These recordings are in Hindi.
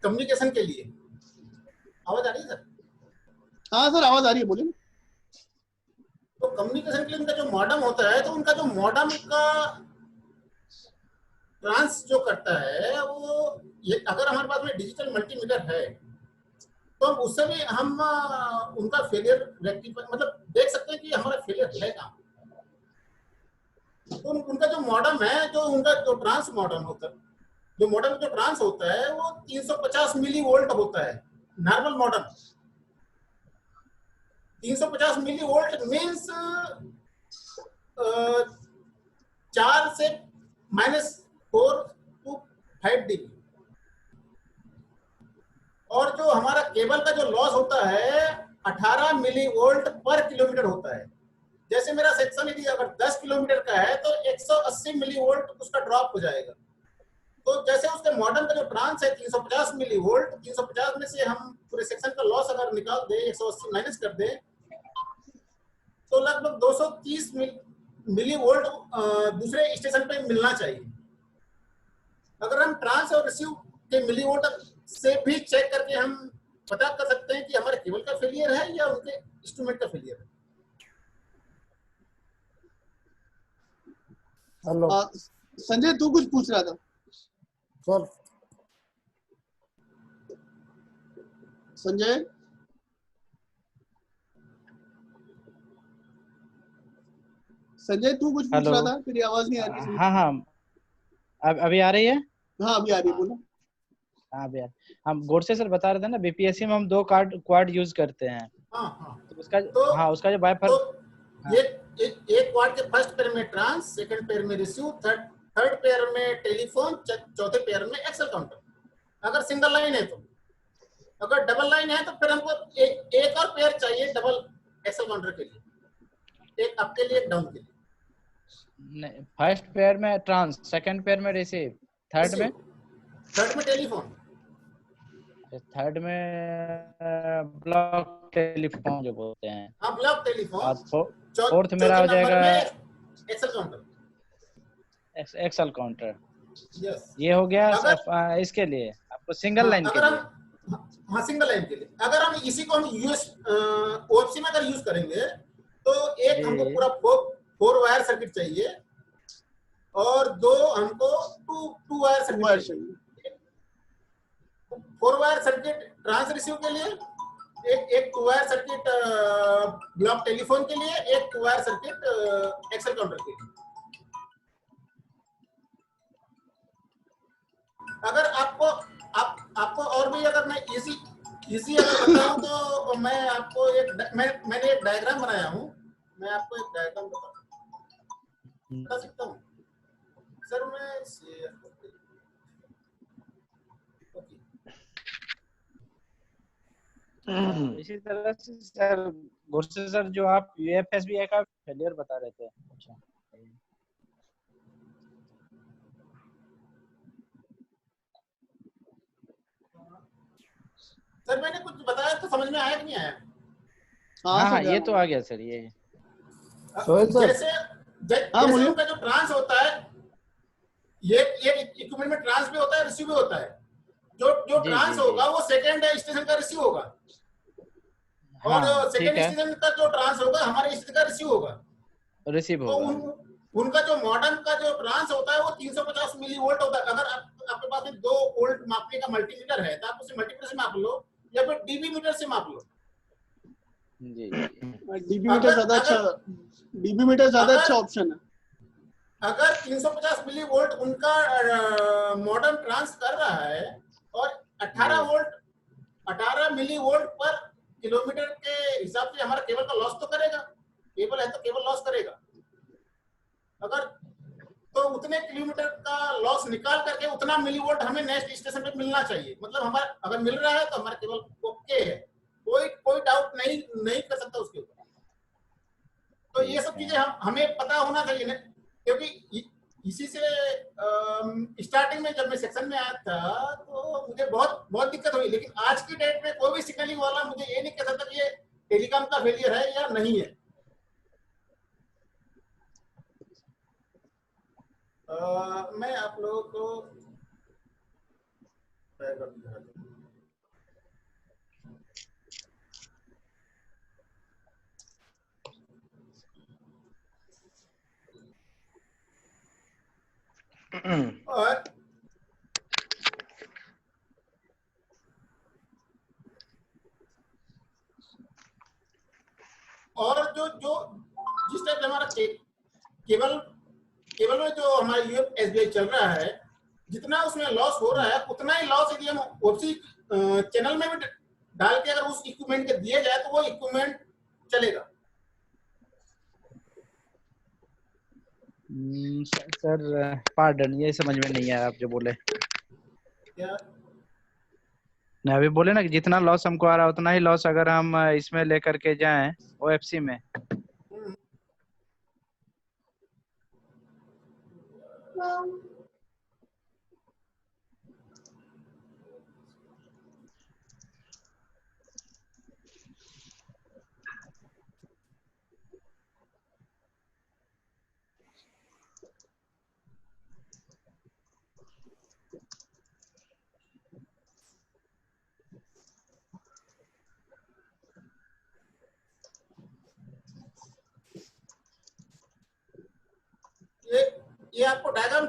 कम्युनिकेशन के लिए। आवाज आ रही है सर? हाँ सर आवाज आ रही है, बोलिए। तो कम्युनिकेशन के लिए उनका जो मॉडेम होता है, तो उनका जो मॉडेम का ट्रांस जो करता है वो, ये अगर हमारे पास में डिजिटल मल्टीमीटर है तो हम उससे भी हम उनका फेलियर रेक्टिफाई मतलब देख सकते हैं कि हमारा फेलियर है कहाँ। तो उनका जो मॉडेम है, जो उनका जो ट्रांस मॉडेम होता है, जो मॉडेम जो ट्रांस होता है वो 350 मिली वोल्ट होता है। Normal modem 350 millivolt means 4 से -4 to 5 dB। और जो हमारा केबल का जो लॉस होता है 18 मिली वोल्ट पर किलोमीटर होता है। जैसे मेरा सेक्शन यदि अगर 10 किलोमीटर का है तो 180 मिली वोल्ट उसका ड्रॉप हो जाएगा। तो जैसे उसके मॉडर्न का जो ट्रांस है 350 मिली वोल्ट, 350 में से हम पूरे सेक्शन का लॉस अगर निकाल दें, 180 माइनस कर दें, तो लगभग 230 मिली वोल्ट दूसरे स्टेशन पे मिलना चाहिए। अगर हम ट्रांस और रिसीव के मिली वोल्ट से भी चेक करके हम पता कर सकते हैं कि हमारे केबल का फेलियर है या उनके इंस्ट्रूमेंट का फेलियर है। हेलो संजय, तू कुछ पूछ रहा था सर। संजय? संजय तू कुछ पूछ रहा था, तेरी आवाज नहीं आ रही। हाँ हाँ, अब अभी आ रही है? हाँ अभी आ रही है, बोलो। हाँ भैया, हम गोडसे सर बता रहे थे ना, बीपीएससी में हम 2 क्वाड यूज करते हैं। हाँ तो उसका तो हाँ उसका जो बाइफर तो ये एक क्वाड के फर्स्ट पेयर में ट्रांस, सेकंड पेयर में रिसीव, थर्ड पेयर में टेलीफोन, चौथे पेयर में एक्सेल काउंटर। अगर सिंगल लाइन है तो, अगर डबल लाइन है तो फिर हमको एक और पेयर चाहिए डबल एक्सेल काउंटर के लिए, एक अप के लिए, एक डाउन के लिए। फर्स्ट पेयर में ट्रांस, सेकंड पेयर में रिसीव, थर्ड में टेलीफोन, थर्ड में ब्लॉक टेलीफोन जो बोलते हैं। हाँ ब्लॉक टेलीफोन। और फोर्थ मेरा हो जाएगा axle counter, axle counter. Yes. ये हो गया इसके लिए आपको सिंगल लाइन के लिए। हाँ सिंगल लाइन के लिए। अगर हम इसी को हम यूएस ओएफसी में अगर यूज करेंगे तो एक हमको पूरा 4 वायर सर्किट चाहिए और 2 हमको 2 वायर सर्किट चाहिए। 4 वायर सर्किट ट्रांस रिसीव के लिए, एक 2 वायर सर्किट ब्लॉक टेलीफोन के लिए, एक 2 वायर सर्किट एक्सेल काउंटर के लिए। अगर आपको और भी अगर मैं इजी अगर बताऊं तो मैं आपको मैंने एक डायग्राम बनाया हूं, मैं आपको एक डायग्राम बता सकता हूं सर। मैं शेयर इसी तरह से सर गुरसे सर जो आप यूएफएसबीआई का फेलियर बता रहे थे। अच्छा सर, मैंने कुछ बताया तो समझ में आया कि नहीं आया? हाँ ये तो आ गया सर। ये जैसे उनका जो ट्रांस होता है, ये इक्विपमेंट में ट्रांस भी होता है, रिसीव भी होता है। जो ट्रांस होगा वो सेकंड स्टेशन का रिसीव होगा, और सेकंड स्टेशन का जो ट्रांस होगा हमारे स्टेशन का रिसीव होगा। तो उनका जो मॉडर्न का जो ट्रांस होता है वो 350 मिली वोल्ट होता है। अगर आपके पास में 2 वोल्ट मापने का मल्टीमीटर है तो आप उसे मल्टीमीटर से माप लो या फिर डीबी मीटर से माप लो। जी, डीबी मीटर ज्यादा अच्छा ऑप्शन है। अगर 350 मिली वोल्ट उनका मॉडर्न ट्रांस कर रहा है और 18 मिली वोल्ट पर किलोमीटर के हिसाब से हमारा केबल का लॉस तो करेगा। केबल है तो केबल लॉस करेगा। अगर तो उतने किलोमीटर का लॉस निकाल करके उतना मिली वोल्ट हमें नेक्स्ट स्टेशन पे मिलना चाहिए। मतलब हमारा अगर मिल रहा है तो हमारा केबल ओके है, कोई डाउट नहीं कर सकता उसके ऊपर। तो ये सब चीजें हमें पता होना चाहिए ना, क्योंकि इसी से स्टार्टिंग में जब मैं सेक्शन में आया था तो मुझे बहुत दिक्कत हुई। लेकिन आज की डेट में कोई भी सिग्नलिंग वाला मुझे ये नहीं कह सकता कि ये टेलीकॉम का फेलियर है या नहीं है। मैं आप लोगों को और जो जो जिस टाइप से हमारा केबल केबल में जो हमारा यूएसबीआई चल रहा है, जितना उसमें लॉस हो रहा है उतना ही लॉस यदि हम ओपसी चैनल में भी डाल के अगर उस इक्विपमेंट के दिए जाए तो वो इक्विपमेंट चलेगा। सर पार्डन, ये समझ में नहीं आया आप जो बोले। क्या नहीं, अभी बोले ना कि जितना लॉस हमको आ रहा है उतना ही लॉस अगर हम इसमें लेकर के जाएं ओएफसी में। ये आपको डायग्राम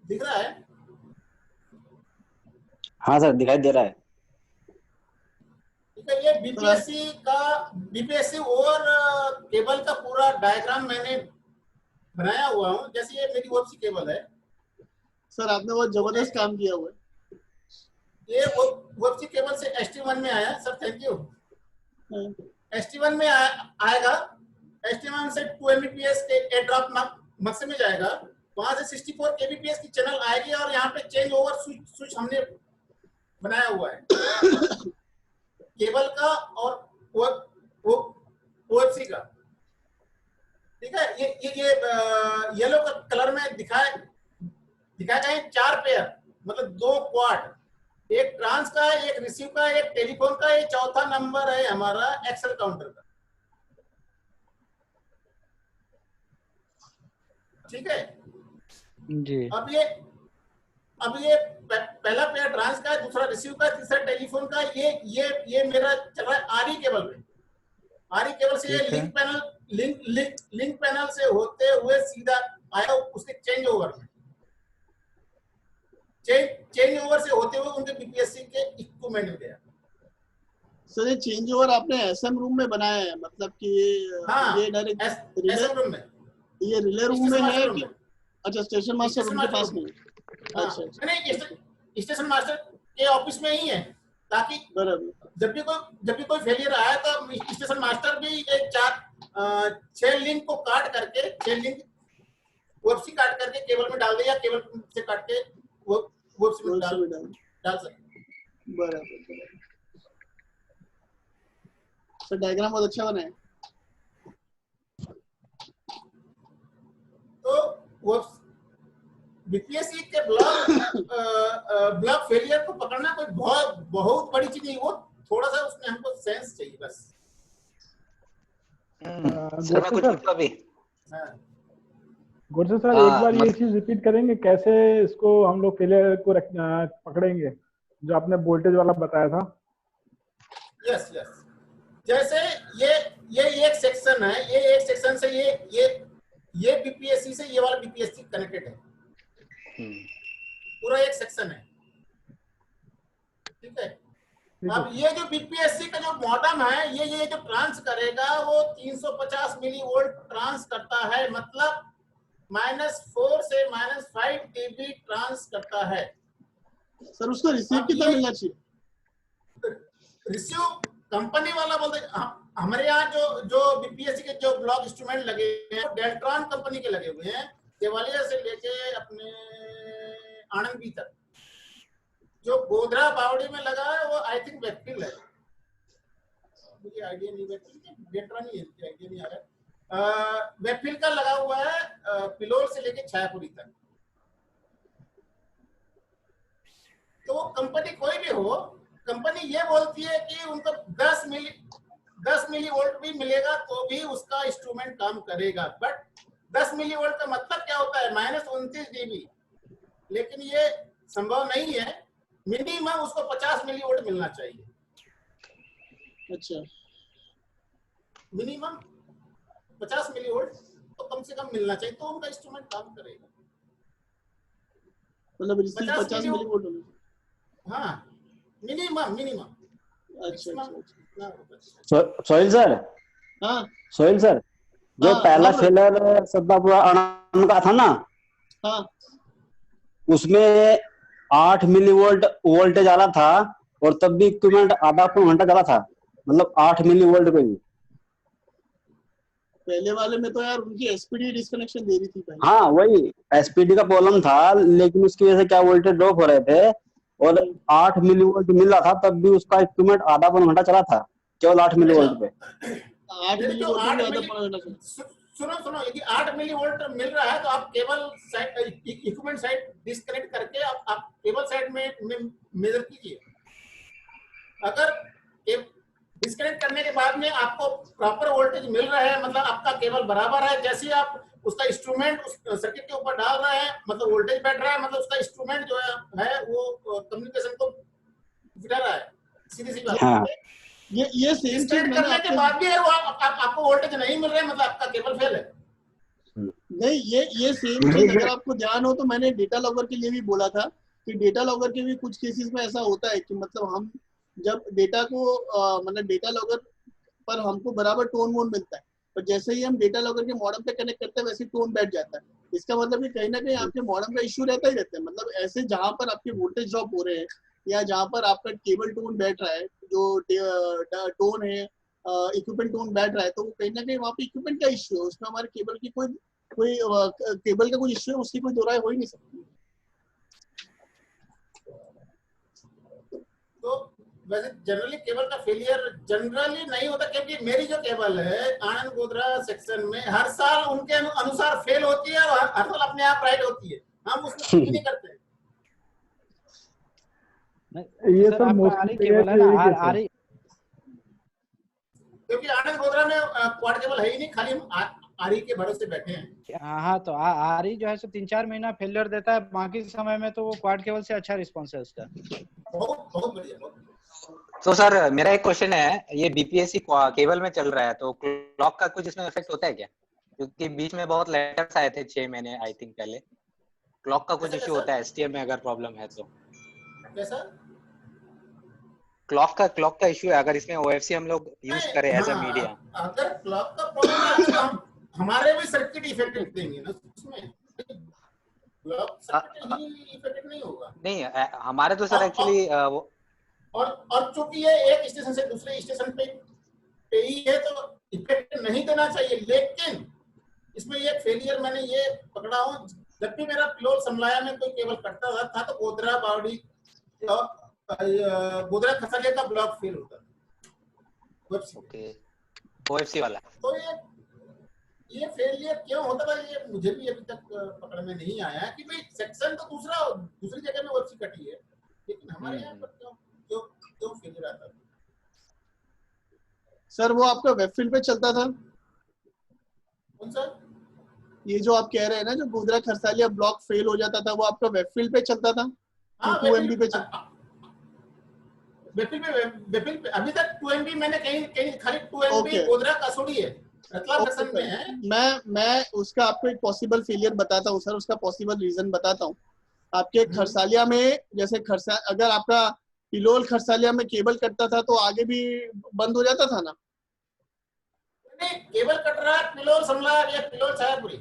दिख रहा है? हाँ सर, दिखाई दे रहा है। ठीक है, ये बीपीएससी और केबल का पूरा डायग्राम मैंने बनाया हुआ हूँ। जैसे ये मेरी ओएफसी केबल है। सर आपने बहुत जबरदस्त काम किया हुआ है। ये ओएफसी केबल से ST1 में आया सर, थैंक यू। ST1 में आएगा, ST1 से 2 Mbps के एयर ड्रॉप मक्से में जाएगा, वहां से 64 kbps की चैनल आएगी और यहाँ पे चेंज ओवर स्विच हमने बनाया हुआ है केबल का और ओएफसी का। ठीक है, ये येलो कलर में दिखाए गए 4 पेयर, मतलब 2 क्वाड, एक ट्रांस का, एक रिसीव का, एक टेलीफोन का, ये चौथा नंबर है हमारा एक्सेल काउंटर का। ठीक है जी। अब ये पहला पेयर ट्रांस का है, दूसरा रिसीव का, तीसरा टेलीफोन का। ये मेरा चल रहा है आरई केबल पे। आरई केबल से ये लिंक पैनल से होते हुए सीधा आया उसके चेंज ओवर में, चेंज ओवर से होते हुए उनके बीपीएससी के इक्विपमेंट में गया। सर ये चेंज ओवर आपने एसएम रूम में बनाया है, मतलब कि हाँ, ये डायरेक्ट एसएम रूम में, ये रिले रूम में है कि? में। अच्छा, स्टेशन मास्टर रूम के पास नहीं। हाँ, अच्छा नहीं, स्टेशन मास्टर के ऑफिस में ही है, ताकि बराबर जब भी कोई फेलियर आया तो स्टेशन मास्टर भी एक 6 लिंक को काट करके, 6 लिंक ओएफसी काट करके केबल में डाल दे, या केबल से काट के ओएफसी में डाल सकते। बराबर। सर डायग्राम बहुत अच्छा बना है। तो वो बीपीएससी के ब्लॉक फेलियर को पकड़ना कोई बहुत बड़ी चीज नहीं, वो थोड़ा सा उसमें हमको सेंस चाहिए बस। सर मैं कुछ पूछूं अभी? गुरु सर एक बार ये चीज रिपीट करेंगे, कैसे इसको हम लोग फेलियर को पकड़ेंगे, जो आपने वोल्टेज वाला बताया था? यस जैसे ये एक सेक्शन है, ये एक सेक्शन से ये बीपीएससी से ये वाला बीपीएससी कनेक्टेड है, पूरा एक सेक्शन है। ठीक है, अब ये जो बीपीएससी का जो बॉटम है, ये जो ट्रांस करेगा वो 350 मिली वोल्ट ट्रांस करता है, मतलब -4 से -5 dB ट्रांस करता है। सर उसको रिसीव कितना मिलना चाहिए? रिसीव कंपनी वाला बोलते, हमारे यहाँ जो बीपीएससी के जो ब्लॉक इंस्ट्रूमेंट लगे हैं वो डेल्ट्रॉन कंपनी के लगे हुए हैं, केवलिया से लेके अपने आनंदी तक। जो गोधरा बावड़ी में लगा है वो आई थिंक वेबफिल है, मुझे आइडिया नहीं, डेल्ट्रॉन ही है, आइडिया नहीं आ रहा है। वेबफिल का लगा हुआ है पिलोर से लेके छायापुरी तक। तो कंपनी कोई भी हो, कंपनी ये बोलती है कि उनको 10 मिली वोल्ट भी मिलेगा तो भी उसका इंस्ट्रूमेंट काम करेगा। बट 10 मिली वोल्ट का मतलब क्या होता है? -29 dB। लेकिन ये संभव नहीं है, मिनिमम उसको 50 मिली वोल्ट मिलना चाहिए, अच्छा मिनिमम 50 मिली वोल्ट तो कम से कम मिलना चाहिए, तो उनका इंस्ट्रूमेंट काम करेगा। मतलब रिसीव 50 मिली वोल्ट होना। हाँ मिनिमम मिनिमम। अच्छा सोहेल सर, हाँ सोहेल सर, जो हाँ, पहला हाँ, फेलर सद्दापुरा आनंद का था ना, हाँ उसमें 8 मिली वोल्ट वोल्टेज आ रहा था और तब भी इक्विपमेंट आधा पौन घंटा चला था, मतलब 8 मिली वोल्ट पे भी। पहले वाले में तो यार उनकी एसपीडी डिस्कनेक्शन दे रही थी पहले। हाँ वही एसपीडी का प्रॉब्लम था, लेकिन उसकी वजह से क्या वोल्टेज ड्रॉप हो रहे थे और 8 मिली वोल्ट मिल रहा था, तब भी उसका इक्विपमेंट आधा पौन घंटा चला था केवल 8 मिली वोल्ट पे। 8 मिली जो वोल्ट 8 में ज्यादा मिली पड़ा रहना। सुनो सुनो, यदि 8 मिली वोल्ट मिल रहा है तो आप cable side equipment side disconnect करके आप केबल साइड में मेजर कीजिए। अगर डिस्कनेक्ट करने के बाद में आपको प्रॉपर वोल्टेज मिल रहा है, मतलब आपका केबल बराबर है, जैसे ही आप उसका इंस्ट्रूमेंट उस सर्किट के ऊपर डाल रहे हैं, मतलब वोल्टेज बैठ रहा है, मतलब उसका इंस्ट्रूमेंट जो है वो कम्युनिकेशन को बिठा रहा है, सीधी सी बात हाँ। है। ये सेम चीज डिस्कनेक्ट मैंने करने के बाद भी अगर वो आपको वोल्टेज नहीं मिल रहा है, मतलब आपका केबल फेल है। नहीं, ये सेम चीज अगर आपको ध्यान हो तो मैंने डेटा लॉगर के लिए भी बोला था कि डेटा लॉगर के भी कुछ केसेस में ऐसा होता है कि मतलब हम जब डेटा को मतलब डेटा लॉगर पर हमको बराबर टोन वोन मिलता है, पर जैसे ही हम डेटा लॉगर के मॉडेम पे कनेक्ट करते हैं वैसे टोन बैठ जाता है। इसका मतलब कि कहीं ना कहीं आपके मॉडेम का इश्यू रहता ही रहता है। मतलब ऐसे जहां पर आपके वोल्टेज ड्रॉप हो रहे हैं या जहां पर आपका केबल टोन बैठ रहा है, जो टोन है इक्विपमेंट टोन बैठ रहा है, तो वो कहीं ना कहीं वहाँ पे इक्विपमेंट का इश्यू है, उसमें हमारे केबल की कोई केबल का कोई इश्यू है, उसकी कोई दो राय हो ही नहीं सकती। तो वैसे जनरली केबल का फेलियर जनरली नहीं होता, क्योंकि मेरी जो केबल है आनंद गोधरा सेक्शन में हर साल उनके अनुसार फेल होती है और हर साल अपने आप राइट होती है, हम उसमें कुछ नहीं करते। ये सर सब आपका मोस्टली आरी केबल है ना, आरी क्योंकि आनंद गोधरा में क्वाड केबल है ही नहीं, खाली हम आरी के भरोसे बैठे हैं। हाँ, तो आरी जो है सो 3-4 महीना फेलियर देता है, बाकी समय में तो वो क्वाड केबल से अच्छा रिस्पॉन्स है उसका। बहुत बहुत बढ़िया, बहुत बढ़िया। तो सर मेरा एक क्वेश्चन है, ये बीपीएससी केबल में चल रहा है तो क्लॉक का कुछ इसमें इफेक्ट होता है क्या? क्योंकि बीच में बहुत लेटर्स आए थे 6 महीने आई थिंक पहले, क्लॉक का कुछ इशू होता है एसटीएम में अगर प्रॉब्लम है तो? कैसा? क्लॉक का इशू है अगर इसमें ओएफसी हम लोग यूज करें एज अ मीडिया? अगर क्लॉक का प्रॉब्लम आएगा तो हम हमारे भी सर्किट इफेक्टेड देंगे ना उसमें, क्लॉक सर्किट ही इफेक्टेड नहीं होगा। नहीं हमारे तो सर एक्चुअली और चूंकि ये एक स्टेशन से दूसरे स्टेशन पे ही है तो इफेक्ट नहीं देना चाहिए, लेकिन इसमें ये फेलियर मैंने ये पकड़ा हूँ, जब भी मेरा पिलोल समलाया में कोई केबल कटता था तो गोधरा बावड़ी गोधरा खसालिया का ब्लॉक फेल होता था। ओके, ओएफसी वाला। तो ये फेलियर क्यों होता था ये मुझे भी अभी तक पकड़ में नहीं आया कि भाई सेक्शन तो दूसरी जगह में ओएफसी कटी है, लेकिन हमारे यहाँ पर क्यों फेलियर आता था? सर वो आपका वेबफील्ड पे चलता था? कौन सा? ये जो आप कह रहे हैं ना, जो गोधरा खरसालिया ब्लॉक फेल हो जाता था, वो आपका वेबफील्ड पे चलता था? हाँ, 2 MB पे चलता? वेबफील्ड पे अभी तक 2 MB मैंने कहीं खाली 2 MB गोधरा कसोड़ी है, रतलाम सेक्शन में है। मैं उसका आपको एक पॉसिबल फेलियर बताता हूँ सर, उसका पॉसिबल रीजन बताता हूँ। आपके खरसालिया में जैसे अगर आपका पिलोल खरसालिया में केबल कटता था तो आगे भी बंद हो जाता था ना? नहीं, केबल कट रहा है पिलोल समला या पिलोल छायापुरी,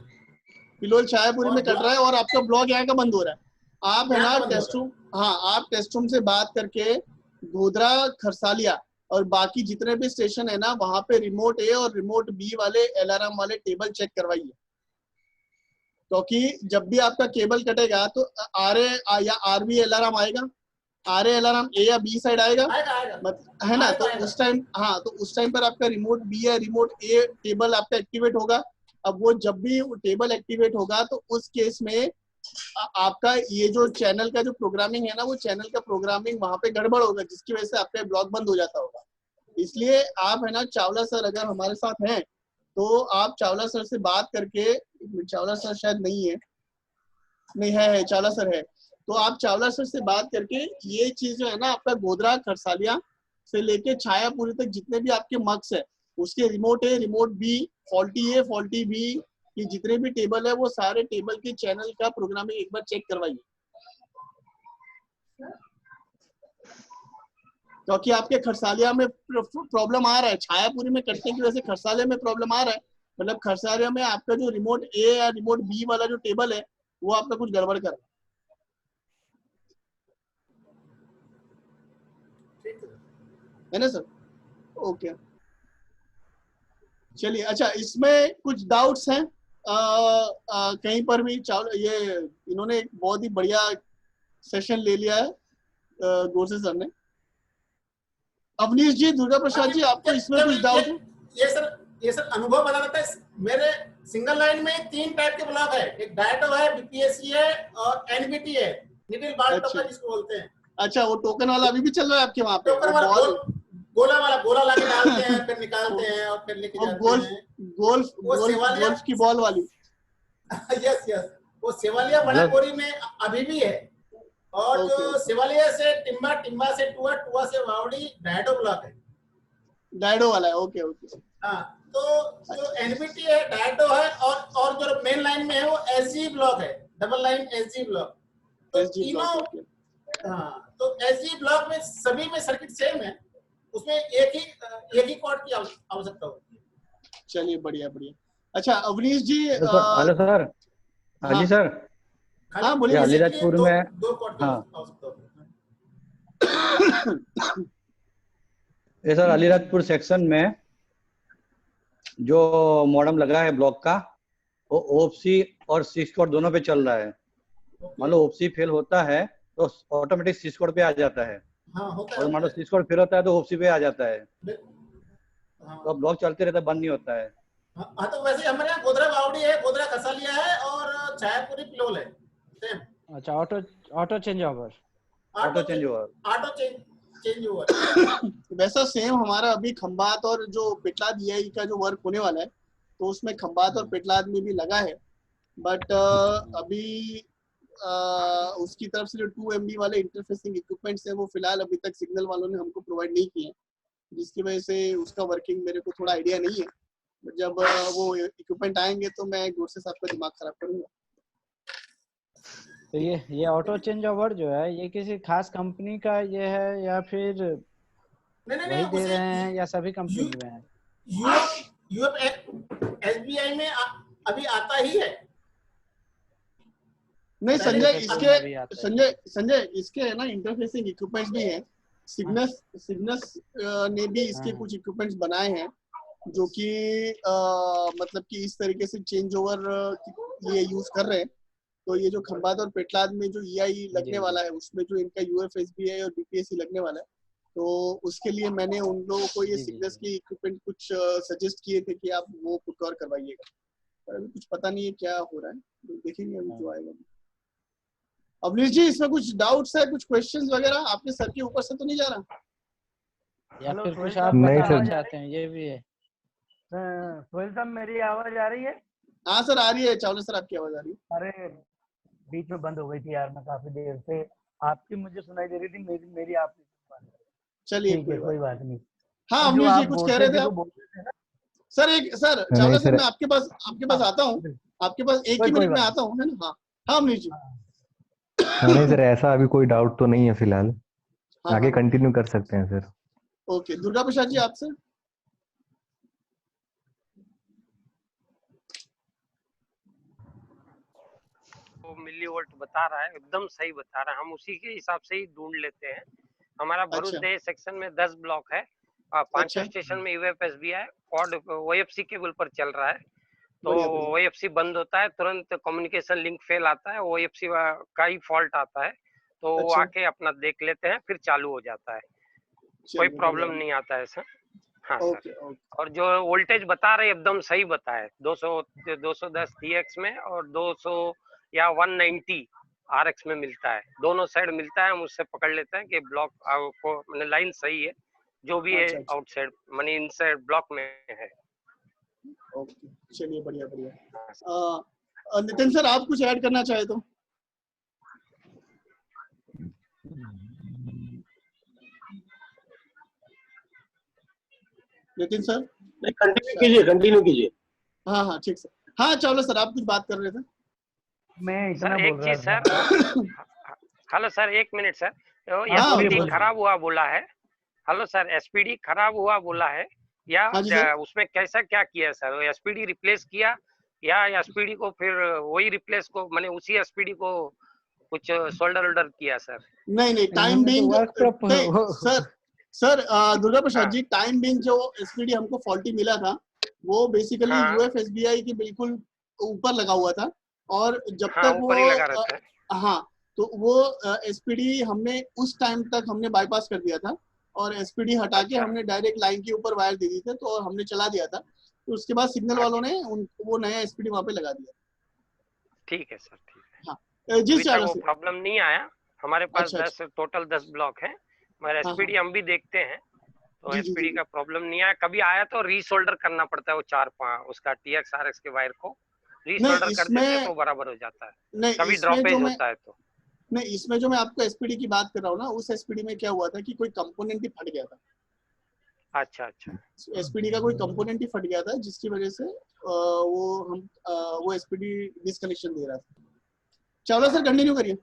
पिलोल छायापुरी में कट रहा है और आपका ब्लॉक यहाँ का बंद हो रहा है। आप है ना टेस्ट रूम, हाँ आप टेस्ट रूम से बात करके गोधरा खरसालिया और बाकी जितने भी स्टेशन है ना, वहां पे रिमोट ए और रिमोट बी वाले अलार्म वाले टेबल चेक करवाइए, क्योंकि जब भी आपका केबल कटेगा तो आरए या आरबी अलार्म आएगा, आरए अलार्म ए या बी साइड आएगा, है ना? तो उस टाइम, हाँ तो उस टाइम पर आपका रिमोट बी या रिमोट ए टेबल आपका एक्टिवेट होगा। अब वो जब भी टेबल एक्टिवेट होगा तो उस केस में आपका ये जो चैनल का जो प्रोग्रामिंग है ना, वो चैनल का प्रोग्रामिंग वहां पे गड़बड़ होगा, जिसकी वजह से आपका ब्लॉक बंद हो जाता होगा। इसलिए आप है ना चावला सर अगर हमारे साथ हैं तो आप चावला सर से बात करके, चावला सर शायद नहीं है, नहीं है चावला सर है, तो आप चावला सर से बात करके ये चीज जो है ना, आपका गोधरा खरसालिया से लेके छायापुरी तक जितने भी आपके मक्स है, उसके रिमोट ए, रिमोट बी, फॉल्टी ए, फॉल्टी बी, ये जितने भी टेबल है वो सारे टेबल के चैनल का प्रोग्रामिंग एक बार चेक करवाइए, क्योंकि आपके खरसालिया में प्रॉब्लम आ रहा है, छायापुरी में कटने की वजह से खरसालिया में प्रॉब्लम आ रहा है। मतलब खरसालिया में आपका जो रिमोट ए या रिमोट बी वाला जो टेबल है वो आपका कुछ गड़बड़ कर रहा है ना सर? ओके, चलिए। अच्छा, इसमें कुछ डाउट्स हैं कहीं पर भी? ये इन्होंने एक बहुत ही बढ़िया सेशन ले लिया है गोरसे सर ने। अवनीश जी, दुर्गा प्रसाद जी, आपको इसमें कुछ डाउट है? ये सर अनुभव बता रहा था। मेरे सिंगल लाइन में 3 टाइप के ब्लॉक है, एक डायटो है, बीपीएससी है और एनबीटी है, निटिल बाल टोकन जिसको बोलते हैं। अच्छा, वो टोकन वाला अभी भी चल रहा है आपके वहाँ पे? टोकन वाला गोला लाके डालते हैं, फिर निकालते हैं और फिर लेके जाते हैं। गोल्फ की बॉल वाली। यस यस, वो सेवालिया बड़ा गोरी में अभी भी है। और जो सेवालिया से टिम्बा, टिम्बा से टुआ, टुआ से वावड़ी डायडो ब्लॉक है। डायडो वाला है, ओके ओके। हाँ, तो जो एनबीटी है, डायडो है, और जो मेन लाइन में है वो एसजी ब्लॉक है, डबल लाइन एसजी ब्लॉक। तो तीनों, हाँ, तो एसजी ब्लॉक में सभी में सर्किट सेम है, उसमें एक ही कोड की आवश्यकता होती है। चलिए, बढ़िया बढ़िया। अच्छा, अवनीश जी। Hello sir. हाँ जी सर। हाँ, बोलिए। अलीराजपुर में दो कोड की आवश्यकता होती है। ये सर अलीराजपुर सेक्शन में जो मॉडम लगा है ब्लॉक का, वो ओपसी और सिक्स कोड दोनों पे चल रहा है। मान लो ओपसी फेल होता है तो ऑटोमेटिक सिक्स कोड पे आ जाता है। हाँ, होता है। और मान लो सिक्स कोड फेल होता है तो ओपसी पे आ जाता है। हाँ। तो ब्लॉक चलते रहता है, बंद नहीं होता है। हाँ, तो वैसे हमारे यहाँ गोधरा बावड़ी है, गोधरा खसालिया है और छायापुरी पिलोल है, सेम। अच्छा, ऑटो चेंज ओवर। वैसा सेम हमारा अभी खंबात और जो पिटलाद ईआई का जो वर्क होने वाला है, तो उसमें खंबात और पिटलाद में भी लगा है। बट अभी उसकी तरफ से जो 2 MB वाले इंटरफेसिंग इक्विपमेंट्स हैं वो फिलहाल अभी तक सिग्नल वालों ने हमको प्रोवाइड नहीं किए, जिसकी वजह से उसका वर्किंग मेरे को थोड़ा आइडिया नहीं है। जब वो इक्विपमेंट आएंगे तो मैं गुड से आपका दिमाग खराब करूंगा। तो ये ऑटो चेंज ओवर जो है, ये किसी खास कंपनी का ये है या फिर वही दे रहे हैं या सभी कंपनी में है? एसबीआई में अभी आता ही है। नहीं संजय, इसके है ना इंटरफेसिंग इक्विपमेंट्स भी हैं। सिग्नस ने भी इसके कुछ इक्विपमेंट्स बनाए हैं जो कि मतलब कि इस तरीके से चेंज ओवर ये यूज कर रहे हैं। तो ये जो खंबात और पेटलाद में जो ईआई लगने वाला है, उसमें जो इनका यूएफएसबीआई और बीपीएससी लगने वाला है, तो उसके लिए मैंने उन लोगों को ये सिग्नस की इक्विपमेंट कुछ सजेस्ट किए थे कि आप वो प्रोक्योर करवाइएगा। पर अभी कुछ पता नहीं है क्या हो रहा है, तो देखेंगे अभी जो आएगा। अवनीश जी, इसमें कुछ डाउट्स है, कुछ क्वेश्चंस वगैरह आपके सर के ऊपर से तो नहीं जा रहा? या फिर कुछ आप बताना चाहते हैं? ये भी है। सोहेल साहब, मेरी आवाज आ रही है? हाँ सर, आ रही है। चावला सर, आपकी आवाज आ रही है। अरे बीच में बंद हो गई थी यार, मैं काफी देर से आपकी मुझे सुनाई दे रही थी, मेरी आपकी। चलिए, कोई बात नहीं। हाँ, अवनीश जी कुछ कह रहे थे आप? सर चावला सर, मैं आपके पास आता हूँ, आपके पास 1 ही मिनट में आता हूँ, है ना? हाँ अवनीश जी। नहीं सर, ऐसा अभी कोई डाउट तो नहीं है फिलहाल। आगे कंटिन्यू कर सकते हैं सर। ओके, दुर्गा प्रसाद जी, आपसे। मिली वोल्ट बता रहा है, एकदम सही बता रहा है, हम उसी के हिसाब से ही ढूंढ लेते हैं। हमारा भरूचदेह सेक्शन में 10 ब्लॉक है, 5 स्टेशन में यूएफएसबी है, कॉर्ड ओएफसी केबल पर चल रहा है। तो ओएफसी बंद होता है, तुरंत कम्युनिकेशन लिंक फेल आता है, ओएफसी का ही फॉल्ट आता है, तो वो आके अपना देख लेते हैं, फिर चालू हो जाता है, कोई प्रॉब्लम नहीं आता है सर। हाँ सर, और जो वोल्टेज बता रहे एकदम सही बताए, 210 TX में और 200 या 190 RX में मिलता है, दोनों साइड मिलता है। हम उससे पकड़ लेते हैं कि ब्लॉक को मैंने लाइन सही है, जो भी है आउटसाइड माने इनसाइड ब्लॉक में है। ओके, चलिए, बढ़िया बढ़िया। नितिन सर, आप कुछ ऐड करना चाहे तो? नितिन सर कंटिन्यू कीजिए। हाँ हाँ ठीक सर। हाँ चावला सर आप कुछ बात कर रहे थे। मैं इतना सर एक बोल रहा चीज था। सर, हेलो सर, एक मिनट सर। हाँ एसपीडी खराब हुआ बोला है। हेलो सर, एसपीडी खराब हुआ बोला है या हाँ जी सर। उसमें कैसा क्या किया सर? एसपीडी रिप्लेस किया या एसपीडी को फिर वही रिप्लेस को मैंने उसी एसपीडी को कुछ सोल्डर वोल्डर किया सर? नहीं नहीं time being sir Durga Prasad जी, टाइम बिंग जो एसपीडी हमको फॉल्टी मिला था वो बेसिकली यूएफएसबीआई के बिल्कुल ऊपर लगा हुआ था, और जब तक ऊपर ही लगा रहता है। हाँ तो वो एसपीडी हमने उस टाइम तक हमने बाईपास कर दिया था, और एसपीडी हटा के हमने डायरेक्ट लाइन के ऊपर वायर दे दी थी, तो हमने चला दिया था। तो उसके बाद सिग्नल वालों ने वो नया एसपीडी वहां पे लगा दिया। ठीक है सर, ठीक है। हाँ जी सर, वो प्रॉब्लम नहीं आया हमारे पास। 10 ब्लॉक है, मगर एसपीडी हम भी देखते हैं तो एसपीडी का प्रॉब्लम नहीं आया। कभी आया तो रीसोल्डर करना पड़ता है वो 4-5 उसका टीएक्स आरएक्स के वायर को रीसोल्डर कर देते हैं तो बराबर हो जाता है। कभी ड्रॉपेज होता है तो नहीं, इसमें जो मैं आपको एसपीडी की बात कर रहा हूँ ना, उस एसपीडी में क्या हुआ था कि कोई कंपोनेंट ही फट गया था। अच्छा अच्छा, एसपीडी का कोई कंपोनेंट ही फट गया था, जिसकी वजह से वो एसपीडी डिस्कनेक्शन दे रहा था। चावला सर कंटिन्यू करिए।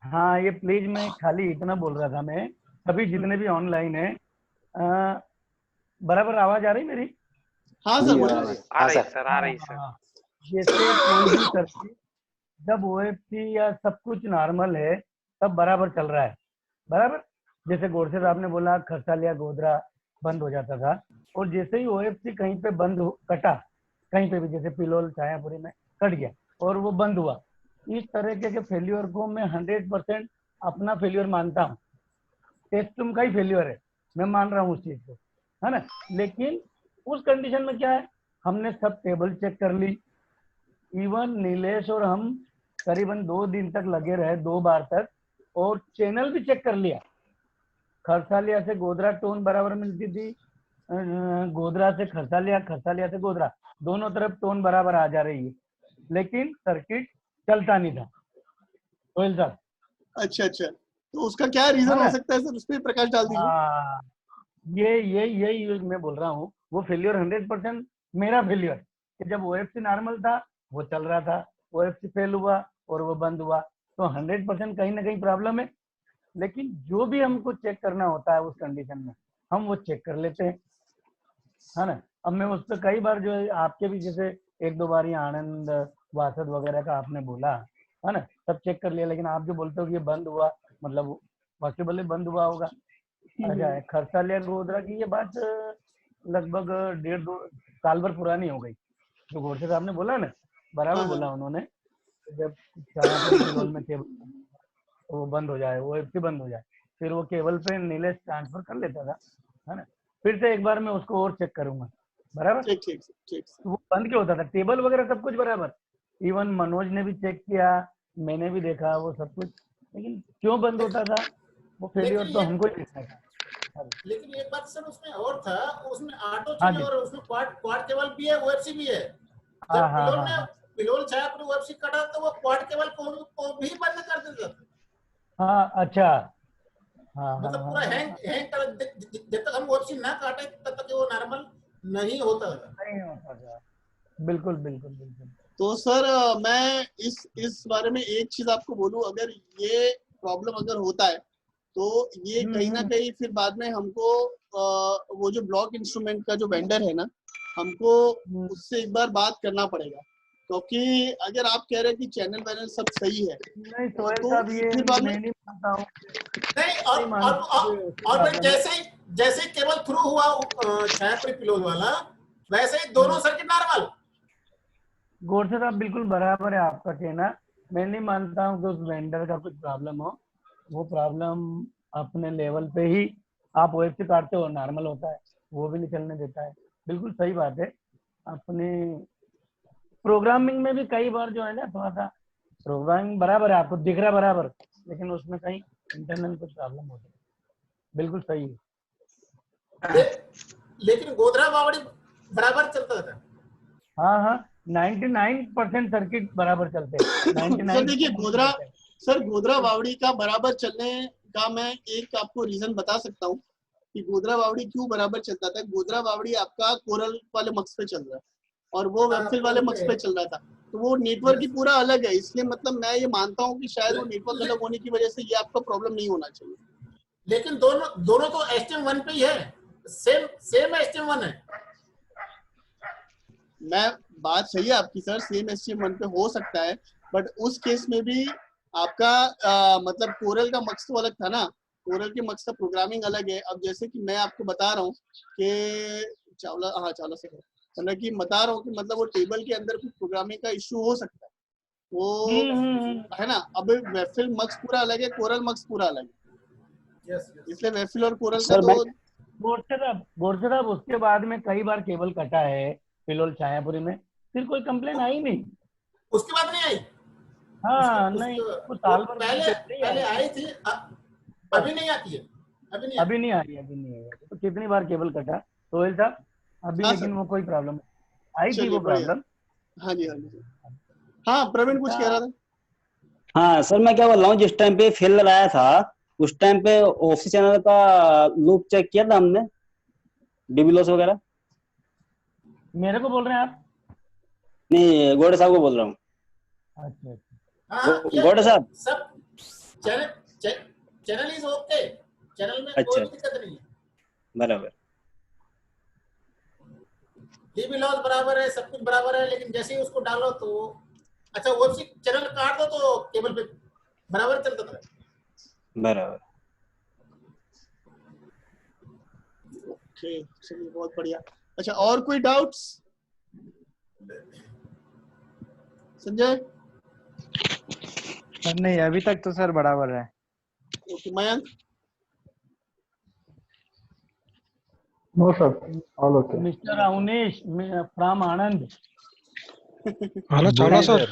हाँ ये प्लीज, मैं खाली इतना बोल रहा था, मैं सभी जितने भी ऑनलाइन है बराबर आवाज आ रही मेरी? हाँ सर बोलिए। आ रही सर, आ रही सर। जैसे कोई भी सर्किट जब ओएफसी या सब कुछ नॉर्मल है तब बराबर चल रहा है, बराबर। जैसे गोडसे साहब ने बोला खरसालिया गोधरा बंद हो जाता था, और जैसे ही ओएफसी कहीं पे कटा, कहीं पे भी जैसे पिलोल छायापुरी में कट गया और वो बंद हुआ, इस तरह के फेल्यूर को मैं 100% अपना फेल्यूर मानता हूँ। टेस्टूम का ही फेल्यूर है, मैं मान रहा हूँ उस चीज को, है ना। लेकिन उस कंडीशन में क्या है, हमने सब टेबल चेक कर ली, इवन नीलेश और हम करीबन 2 दिन तक लगे रहे, 2 बार तक, और चैनल भी चेक कर लिया। खरसालिया से गोधरा टोन बराबर मिलती थी, गोधरा से खरसालिया, खरसालिया से गोधरा, दोनों तरफ टोन बराबर आ जा रही है, लेकिन सर्किट चलता नहीं था। सोहेल साहब, अच्छा अच्छा, तो उसका क्या रीजन हो सकता है सर, उस पर प्रकाश डाल दीजिए। ये मैं बोल रहा हूँ, वो फेल्योर 100% मेरा फेल्योर कि जब ओएफसी नॉर्मल था वो चल रहा था, ओएफसी फेल हुआ और वो बंद हुआ, तो 100% कहीं ना कहीं प्रॉब्लम है। लेकिन जो भी हमको चेक करना होता है उस कंडीशन में हम वो चेक कर लेते हैं, है ना। अब मैं उस पर कई बार जो है आपके भी जैसे 1-2 बार ये आनंद वासद वगैरह का आपने बोला, है ना, सब चेक कर लिया, लेकिन आप जो बोलते हो कि ये बंद हुआ, मतलब पॉसिबल बंद हुआ होगा। अच्छा, खरसालिया गोधरा की ये बात लगभग 1.5-2 साल भर पुरानी हो गई। जो गोडसे साहब ने बोला ना, बराबर बोला उन्होंने, जब केबल में केबल तो वो बंद हो जाए, वो एफसी बंद हो जाए, फिर वो केबल पे नीलेश ट्रांसफर कर लेता था, है ना। फिर से एक बार मैं उसको और चेक करूंगा, बराबर। ठीक ठीक ठीक। वो बंद क्यों होता था, टेबल वगैरह सब कुछ बराबर, इवन मनोज ने भी चेक किया, मैंने भी देखा वो सब कुछ, लेकिन क्यों बंद होता था वो फेलियर तो हमको ही देखना था। लेकिन एक बात सर उसमें और था, उसमें ऑटो चेंज और उसमें क्वाड केबल भी है, ओएफसी भी है। जब पिलोल छायापुरी ओएफसी कटा तो वो क्वाड केबल को भी बंद कर देता था। हाँ अच्छा, मतलब पूरा हैंग कर, जब तक हम ओएफसी ना काटे तब तक वो नॉर्मल नहीं होता था। बिल्कुल बिल्कुल बिल्कुल। तो सर मैं इस बारे में एक चीज आपको बोलूं, अगर ये प्रॉब्लम अगर होता है तो ये कहीं ना कहीं फिर बाद में हमको वो जो ब्लॉक इंस्ट्रूमेंट का जो वेंडर है ना, हमको उससे एक बार बात करना पड़ेगा, क्योंकि अगर आप कह रहे हैं कि चैनल वैनल सब सही है, नहीं सोहेल साहब ये मैं नहीं मानता हूँ। नहीं, और जैसे केबल थ्रू हुआ छायापुरी पिलोल वाला, वैसे ही दोनों सर्किट नॉर्मल। गोडसे साहब बिल्कुल बराबर है आपका कहना, मैं नहीं मानता हूँ कि उस वेंडर का कुछ प्रॉब्लम हो। वो प्रॉब्लम अपने लेवल पे ही आप ओएफसी काटते हो नॉर्मल होता है, वो भी नहीं चलने देता है, बिल्कुल सही बात है। अपने प्रोग्रामिंग में भी कई बार जो है ना, थोड़ा सा प्रोग्रामिंग बराबर है, आपको दिख रहा बराबर, लेकिन उसमें कहीं इंटरनल कुछ प्रॉब्लम होती है, बिल्कुल सही है। लेकिन गोधरा बावड़ी बराबर चलता था। हाँ 99% सर्किट बराबर चलते हैं। 99 देखिए सर गोधरा बावड़ी का बराबर चलने का मैं एक आपको रीजन बता सकता हूँ कि गोधरा बावड़ी क्यों बराबर चलता था। गोधरा बावड़ी आपका कोरल वाले मक्स पे चल रहा है और वो वेबफिल वाले मक्स पे चल रहा था, तो वो नेटवर्क ही पूरा अलग है। इसलिए मतलब मैं ये मानता हूँ कि शायद वो नेटवर्क अलग होने की वजह से ये आपका प्रॉब्लम नहीं होना चाहिए। लेकिन दोनों तो HTM1 पे ही है, सेम HTM1 है। मैं बात सही है आपकी सर, सेम HTM1 पे हो सकता है, बट उस केस में भी आपका मतलब कोरल का मक्स तो अलग था ना, कोरल के मक्स का प्रोग्रामिंग अलग है। अब जैसे कि मैं आपको बता रहा हूँ कि चावला से कि बता रहा हूँ कि मतलब वो टेबल के अंदर कुछ प्रोग्रामिंग का इश्यू हो सकता है, वो है ना। अब वेबफिल मक्स पूरा अलग है, कोरल मक्स पूरा अलग है, इसलिए वेबफिल और कोरल का तो गोरसे साहब उसके बाद में कई बार केबल कटा है फिलौल छायापुरी में, फिर कोई कंप्लेन आई नहीं। उसके बाद नहीं आई? हाँ नहीं, वो साल भर पहले आई थी, अभी नहीं आती है। अभी नहीं आ रही। तो कितनी बार केबल कटा सोहेल साहब अभी? हाँ, लेकिन वो कोई प्रॉब्लम आई थी वो प्रॉब्लम? हाँ जी हाँ, प्रवीण कुछ कह रहा था। हाँ सर, मैं क्या बोल रहा हूँ, जिस टाइम पे फेल लगाया था उस टाइम पे ऑफिस चैनल का लूप चेक किया था हमने, डीबी लॉस वगैरह। मेरे को बोल रहे हैं आप? नहीं, गोड़े साहब को बोल रहा हूँ। अच्छा गोड़े साहब, सब चैनल इज ओके, चैनल में कोई दिक्कत नहीं है, बराबर डीबी लॉस बराबर है, सब कुछ बराबर है। लेकिन जैसे ही उसको डालो तो अच्छा ओएफसी चैनल काट दो तो केबल पे बराबर चलता था। बराबर। ओके, चलिए बहुत बढ़िया। अच्छा, और कोई डाउट्स? संजय? नहीं, अभी तक तो सर बराबर है। Okay, Mayank? No sir, all okay. Mister Avnish from Anand. Hello Chawla sir.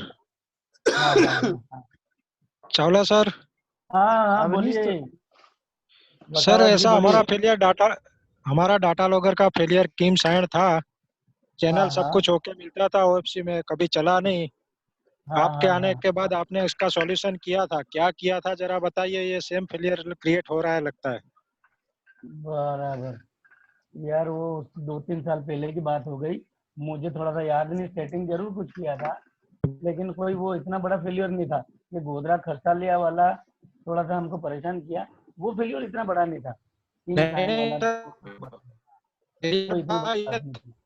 Chawla sir. हाँ बोलिए सर, ऐसा हमारा डाटा लॉगर का फेलियर कीम साइड था, चैनल सब कुछ ओके मिलता था ओएफसी में, कभी चला नहीं। आपके आने के बाद आपने इसका सॉल्यूशन किया था, क्या किया था जरा बताइए। ये सेम फेलियर क्रिएट हो रहा है लगता है। बराबर यार, वो 2-3 साल पहले की बात हो गई, मुझे थोड़ा सा याद नहीं। सेटिंग जरूर कुछ किया था, लेकिन कोई वो इतना बड़ा फेलियर नहीं था। ये गोधरा खरसालिया वाला थोड़ा सा हमको परेशान किया, वो फेलियर इतना बड़ा नहीं था।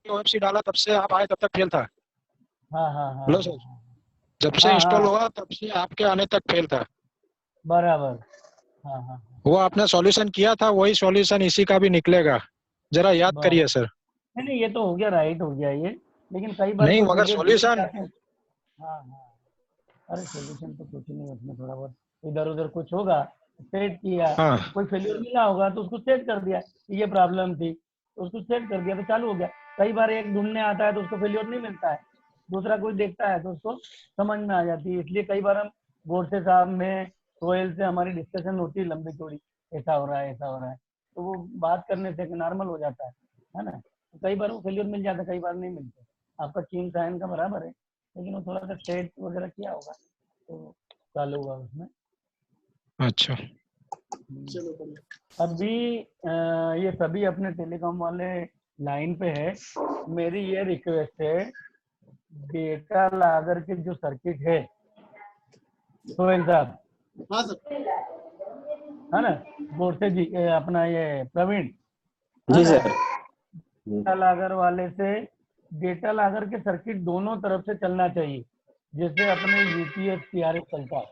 ओएफसी डाला तब से आप आए तब तक फेल था। हाँ हेलो सर, जब से इंस्टॉल हुआ तब से आपके आने तक फेल था। बराबर। हाँ वो आपने सॉल्यूशन किया था, वही सॉल्यूशन इसी का भी निकलेगा, जरा याद करिए सर। नहीं, ये तो हो गया, राइट हो गया ये। लेकिन कई बार नहीं, मगर सॉल्यूशन। अरे सॉल्यूशन तो कुछ नहीं, उसमें थोड़ा बहुत इधर उधर कुछ होगा, सेट किया। कोई फेलियर मिला होगा तो उसको सेट कर दिया, ये प्रॉब्लम थी तो उसको सेट कर दिया तो चालू हो गया। कई बार एक ढूंढने आता है तो उसको फेलियर नहीं मिलता है, दूसरा कोई देखता है तो उसको समझ में आ जाती है। इसलिए कई बार हम गोडसे साहब में सोहेल से हमारी डिस्कशन होती है लंबी चौड़ी, ऐसा हो रहा है ऐसा हो रहा है, तो वो बात करने से नॉर्मल हो जाता है ना। तो कई बार वो फेलियर मिल जाता है, कई बार नहीं मिलते। आपका कीम साइन का बराबर है, लेकिन वो थोड़ा सा सेट वगैरह किया होगा तो चालू होगा उसमें। अच्छा, चलो अभी ये सभी अपने टेलीकॉम वाले लाइन पे है। मेरी ये रिक्वेस्ट है, डेटा लागर के जो सर्किट है सोहेल साहब, हाँ सर, है ना, गोडसे जी अपना ये प्रवीण जी सर, डेटा लागर वाले से डेटा लागर के सर्किट दोनों तरफ से चलना चाहिए, जिससे अपने यूपीएस सीआरएस चलता है।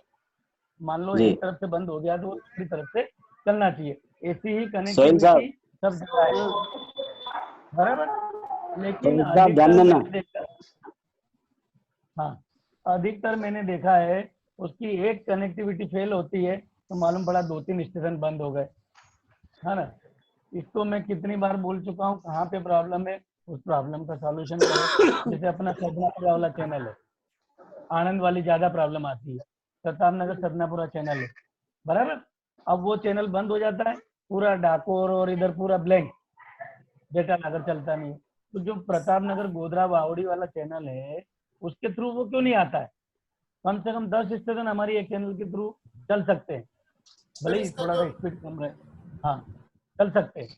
मान लो एक तरफ से बंद हो गया तो दूसरी तरफ से चलना चाहिए, ऐसी ही कनेक्टिविटी सब जगह है, बराबर। लेकिन अधिकतर मैंने देखा है उसकी एक कनेक्टिविटी फेल होती है तो मालूम पड़ा 2-3 स्टेशन बंद हो गए, है ना। इसको मैं कितनी बार बोल चुका हूँ, कहाँ पे प्रॉब्लम है उस प्रॉब्लम का सॉल्यूशन करो। जैसे अपना सदनापुरा वाला चैनल है, आनंद वाली ज्यादा प्रॉब्लम आती है, प्रताप नगर सदनापुरा चैनल है, बराबर। अब वो चैनल बंद हो जाता है, पूरा डाकोर और इधर पूरा ब्लैंक, डेटा नगर चलता नहीं है। तो जो प्रताप नगर गोधरा बावड़ी वाला चैनल है उसके थ्रू वो क्यों नहीं आता है? कम से कम 10 स्टेशन हमारी एक चैनल के थ्रू चल सकते हैं, भले ही थोड़ा सा स्पीड कम रहे, हाँ चल सकते हैं।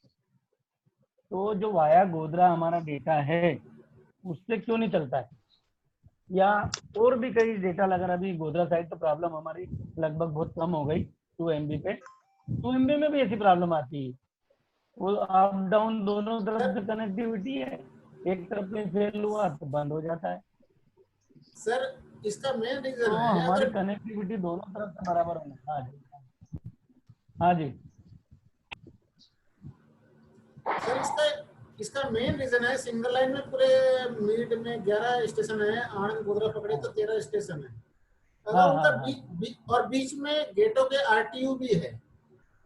तो जो वाया गोधरा हमारा डेटा है उससे क्यों नहीं चलता है, या और भी कई डेटा लगा, अभी गोधरा साइड तो प्रॉब्लम हमारी लगभग बहुत कम हो गई 2 MB पे, 2 MB में भी ऐसी प्रॉब्लम आती है, वो अप डाउन दोनों तरफ से कनेक्टिविटी है, एक तरफ में फेल हुआ तो बंद हो जाता है। सर इसका मेन रीजन तो है हमारी अगर कनेक्टिविटी दोनों तरफ से बराबर होना। हाँ जी, हाँ जी सर इसका मेन रीजन है सिंगल लाइन में पूरे मीट में 11 स्टेशन है, आनंद गोधरा पकड़े तो 13 स्टेशन है, अगर हाँ, उनका हाँ, और बीच में गेटों के RTU भी है।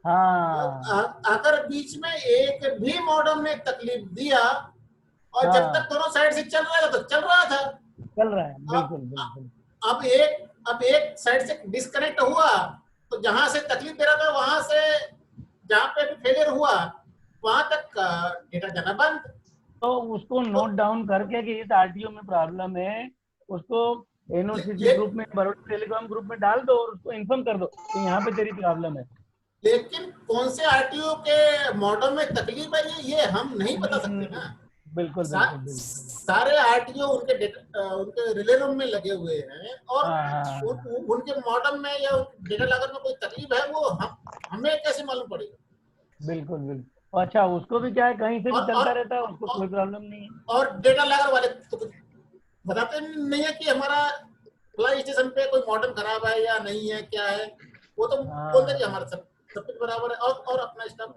हाँ अगर बीच में एक भी मॉडम ने तकलीफ दिया और जब तक दोनों साइड से चल रहा था तो चल रहा था, चल रहा है, बिल्कुल बिल्कुल। अब एक साइड से डिस्कनेक्ट हुआ तो जहां से तकलीफ दे रहा था वहां से जहां पे भी फेलियर हुआ वहां तक डेटा जाना बंद। तो उसको नोट डाउन करके कि इस RTO में प्रॉब्लम है, उसको NOCC ग्रुप में, बड़ौदा टेलीकॉम ग्रुप में डाल दो और उसको इन्फॉर्म कर दो कि यहाँ पे तेरी प्रॉब्लम है। लेकिन कौन से RTO के मॉडल में तकलीफ है ये हम नहीं बता सकते ना। बिल्कुल सारे RTO उनके रिले रूम में लगे हुए हैं और उनके मॉडल में या डेटा लागत में कोई तकलीफ है वो हमें कैसे मालूम पड़ेगा। बिल्कुल बिल्कुल। अच्छा, उसको भी क्या है, कहीं से भी चलता रहता है, उसको कोई प्रॉब्लम नहीं है। और डेटा लागत वाले तो बताते नहीं है कि हमारा फ्लाई स्टेशन पे कोई मॉडल खराब है या नहीं है, क्या है, वो तो बोलते हैं कि हमारा सब कुछ बराबर है और अपना स्टाफ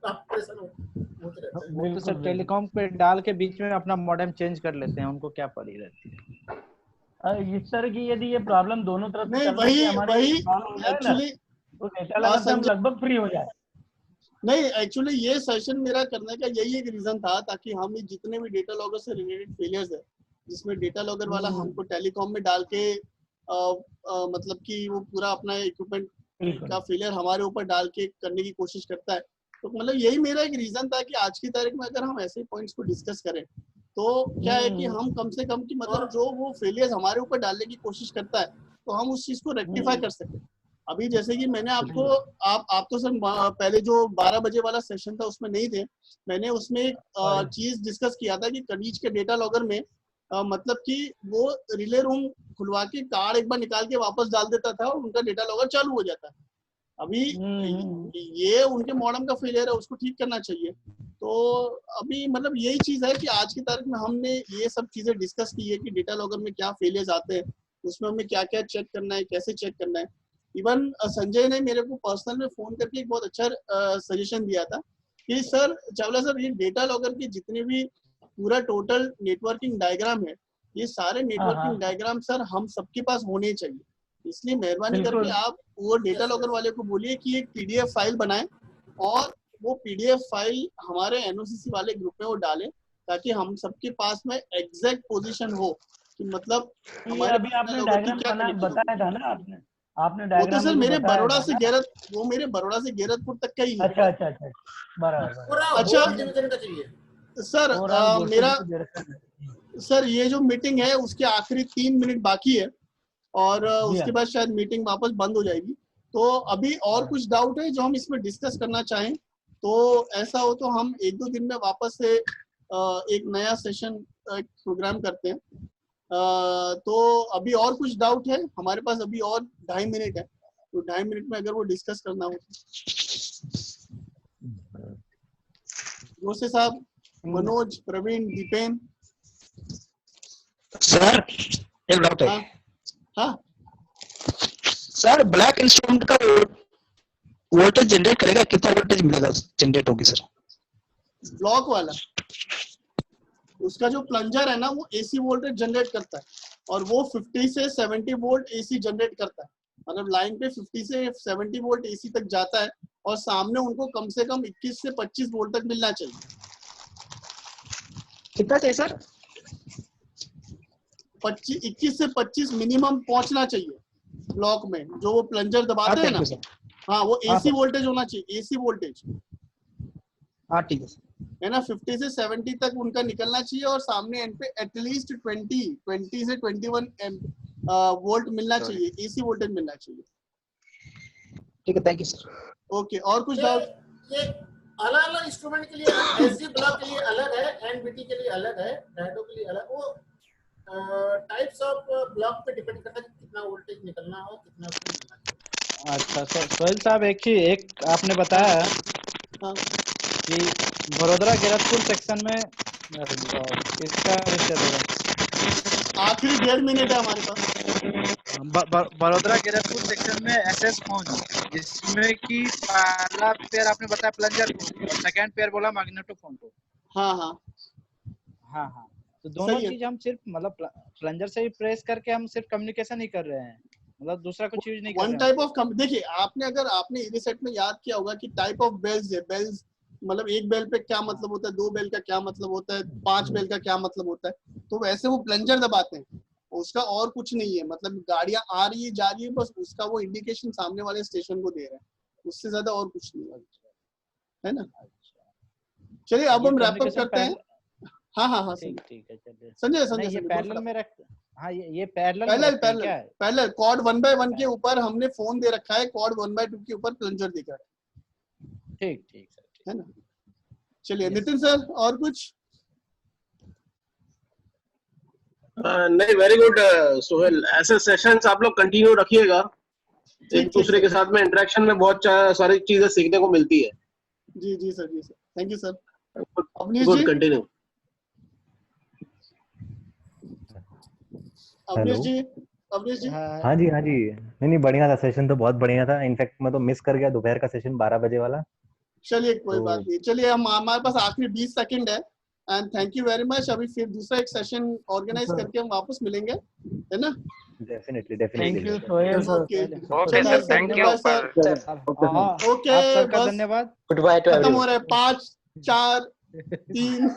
ऑपरेशन होते रहता है। वो तो सब टेलीकॉम पे डाल के बीच में अपना मॉडेम चेंज कर लेते हैं, उनको क्या पड़ी रहती है। इस तरह की यदि ये प्रॉब्लम दोनों तरफ नहीं, वही एक्चुअली तो डेटा लागत हम लगभग फ्री हो जाए। नहीं, एक्चुअली ये सेशन मेरा करने का यही एक रीजन था, ताकि हम जितने भी डेटा लॉगर से रिलेटेड फेलियर्स है, जिसमें डेटा लॉगर वाला हमको टेलीकॉम में डाल के मतलब कि वो पूरा अपना इक्विपमेंट का फेलियर हमारे ऊपर डाल के करने की कोशिश करता है, तो मतलब यही मेरा एक रीजन था कि आज की तारीख में अगर हम ऐसे पॉइंट्स को डिस्कस करें तो क्या है कि हम कम से कम की मतलब जो वो फेलियर्स हमारे ऊपर डालने की कोशिश करता है तो हम उस चीज को रेक्टिफाई कर सकें। अभी जैसे कि मैंने आपको आप तो सर पहले जो 12 बजे वाला सेशन था उसमें नहीं थे, मैंने उसमें एक चीज डिस्कस किया था कि कनीज के डेटा लॉगर में मतलब कि वो रिले रूम खुलवा के कार्ड एक बार निकाल के वापस डाल देता था और उनका डेटा लॉगर चालू हो जाता है। अभी ये उनके मॉडम का फेलियर है, उसको ठीक करना चाहिए। तो अभी मतलब यही चीज है कि आज की तारीख में हमने ये सब चीजें डिस्कस की है कि डेटा लॉगर में क्या फेलियर्स आते हैं, उसमें हमें क्या क्या चेक करना है, कैसे चेक करना है। इवन संजय ने मेरे को पर्सनल में फोन करके एक बहुत अच्छा सजेशन दिया था कि सर चावला सर, ये डेटा लॉगर के जितने भी पूरा टोटल नेटवर्किंग डायग्राम है, ये सारे नेटवर्किंग डायग्राम सर हम सबके पास होने चाहिए, इसलिए मेहरबानी करके आप वो डेटा लॉगर वाले को बोलिए कि एक PDF फाइल बनाएं और वो PDF फाइल हमारे NOCC वाले ग्रुप में वो डालें, ताकि हम सबके पास में एग्जैक्ट पोजीशन हो कि मतलब हमारे अभी आपने डायग्राम बताया था ना, आपने वो डायग्राम तो सर मेरे बड़ौदा से गैरत, वो मेरे बड़ौदा से गैरतपुर तक का ही है। अच्छा बराबर। अच्छा सर, मेरा सर ये जो मीटिंग है उसके आखिरी 3 मिनट बाकी है और उसके बाद शायद मीटिंग वापस बंद हो जाएगी। तो अभी और कुछ डाउट है जो हम इसमें डिस्कस करना चाहें तो ऐसा हो तो हम 1-2 दिन में वापस से एक नया सेशन प्रोग्राम करते हैं। तो अभी और कुछ डाउट है हमारे पास, अभी और 2.5 मिनट है, तो 2.5 मिनट में अगर वो डिस्कस करना हो। जोशी साहब, मनोज, प्रवीण, दीपेन। सर एक डाउट है। हाँ सर, ब्लैक इंस्ट्रूमेंट का वोल्टेज जनरेट करेगा, कितना वोल्टेज मिलेगा जनरेट होगी सर? ब्लॉक वाला उसका जो प्लंजर है ना वो AC वोल्टेज जनरेट करता है और वो 50 से 70 वोल्ट AC जनरेट करता है, मतलब लाइन पे 50 से 70 वोल्ट AC तक जाता है और सामने उनको कम से कम 21 से 25 वोल्ट तक मिलना चाहिए। कितना चाहिए सर? 21 से 25 मिनिमम पहुंचना चाहिए ब्लॉक में, जो वो प्लंजर दबाते हैं ना। हाँ, वो AC वोल्टेज होना चाहिए, AC वोल्टेज। हाँ ठीक है है ना, 50 से 70 तक उनका निकलना चाहिए और सामने एंड पे एटलीस्ट 20 से 21 वोल्ट मिलना चाहिए, एसी वोल्टेज मिलना चाहिए। ठीक है, थैंक यू सर। ओके, और कुछ डाउट? ये अलग अलग इंस्ट्रूमेंट के लिए एसजी ब्लॉक के लिए अलग है, एनबीटी के लिए अलग है, डायडो के लिए अलग। वो टाइप्स ऑफ ब्लॉक पे डिपेंड करता है कि कितना वोल्टेज निकलना हो, कितना उसमें मिलना चाहिए। अच्छा सोहेल साहब, एक आपने बताया कि बड़ोदरा गैरतपुर सेक्शन में किसका चलेगा? आखिरी 1.5 मिनट है हमारे पास। बड़ोदरा गैरतपुर सेक्शन में एसएस फोन, जिसमें कि पहला पेयर आपने बताया प्लंजर को और सेकंड पेयर बोला मैग्नेटोफोन को। हाँ, तो दोनों चीज हम सिर्फ मतलब प्लंजर से ही प्रेस करके हम सिर्फ कम्युनिकेशन ही कर रहे हैं, मतलब दूसरा कुछ यूज नहीं कर रहे हैं। वन टाइप ऑफ देखिए, आपने ईडी सेट में याद किया होगा कि टाइप ऑफ बेल्स है। बेल्स मतलब एक बेल पे क्या मतलब होता है, 2 बेल का क्या मतलब होता है, 5 बेल का क्या मतलब होता है। तो वैसे वो प्लंजर दबाते हैं, उसका और कुछ नहीं है। मतलब गाड़ियां आ रही है जा रही है, बस उसका वो इंडिकेशन सामने वाले स्टेशन को दे रहे हैं, उससे ज्यादा और कुछ नहीं है ना। चलिए अब हम रैप अप करते हैं। हाँ ठीक है, चलिए संजय ये पैरेलल में रख, हाँ ये पैरेलल कॉर्ड 1/1 के ऊपर हमने फोन दे रखा है, कॉर्ड 1/2 के ऊपर प्लंजर देखा है। ठीक है ना। चलिए नितिन सर, और कुछ? नहीं, वेरी गुड सोहेल। ऐसे सेशंस आप लोग कंटिन्यू रखिएगा, एक दूसरे के साथ में इंटरेक्शन में बहुत सारी चीजें सीखने को मिलती है। जी sir, thank you sir. Good, continue. Avneesh ji. हाँ जी नहीं बढ़िया था सेशन, तो बहुत बढ़िया था। इनफैक्ट मैं तो मिस कर गया दोपहर का सेशन 12 बजे वाला। चलिए कोई बात नहीं। चलिए हमारे पास आखिरी 20 सेकंड है, and thank you very much. अभी फिर दूसरा एक सेशन ऑर्गेनाइज करके हम वापस मिलेंगे, है ना। Definitely thank you Sohail. Okay sir, thank you sir. Okay, आप सबका धन्यवाद। गुड बाय टू खत्म हो रहा है। 5 4 3